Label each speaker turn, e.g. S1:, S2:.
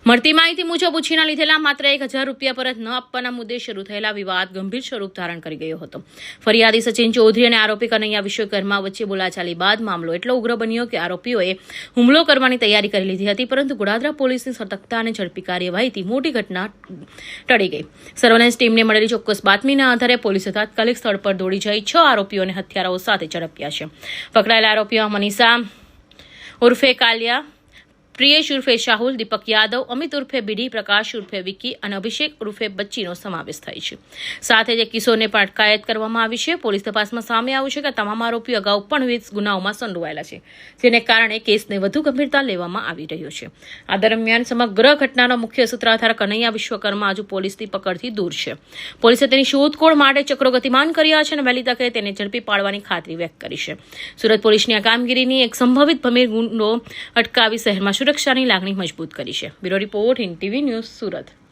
S1: મળતી માહિતી મુજબ ઉછીના લીધેલા માત્ર 1,000 રૂપિયા પરત ન આપવાના મુદ્દે શરૂ થયેલા વિવાદ ગંભીર સ્વરૂપ ધારણ કરી ગયો હતો. ફરિયાદી સચિન ચૌધરી અને આરોપી કનૈયા વિશ્વકર્મા વચ્ચે બોલાચાલી બાદ મામલો એટલો ઉગ્ર બન્યો કે આરોપીઓએ હુમલો કરવાની તૈયારી કરી લીધી હતી, પરંતુ ગોડાદરા પોલીસની સતર્કતા અને ઝડપી કાર્યવાહીથી મોટી ઘટના ટળી ગઈ. સર્વેલન્સ ટીમને મળેલી ચોક્કસ બાતમીના આધારે પોલીસે તાત્કાલિક સ્થળ પર દોડી જઈ 6 આરોપીઓને હથિયારો સાથે ઝડપ્યા છે. પકડાયેલા આરોપીઓ મનીષા ઉર્ફે કાલિયા, પ્રિયેશ ઉર્ફે શાહુલ, દીપક યાદવ, અમિત ઉર્ફે બીડી, પ્રકાશ ઉર્ફે વિકી અને અભિષેક ઉર્ફે બચ્ચીનો સમાવેશ થાય છે. સાથે જ એક કિશોરને પણ અટકાયત કરવામાં આવી છે. પોલીસ તપાસમાં સામે આવ્યું છે કે તમામ આરોપીઓ અગાઉ પણ વિવિધ ગુનાઓમાં સંડોવાયેલા છે, જેને કારણે કેસને વધુ ગંભીરતા લેવામાં આવી રહ્યો છે. આ દરમિયાન સમગ્ર ઘટનાનો મુખ્ય સૂત્રધાર કનૈયા વિશ્વકર્મા હજુ પોલીસની પકડથી દૂર છે. પોલીસે તેની શોધખોળ માટે ચક્રો ગતિમાન કર્યા છે અને વહેલી તકે તેને ઝડપી પાડવાની ખાતરી વ્યક્ત કરી છે. સુરત પોલીસની આ કામગીરીની એક સંભવિત ગંભીર ગુનો અટકાવી શહેરમાં સુરક્ષાની લાગણી મજબૂત કરી છે. Bureau report, Hind TV news, Surat.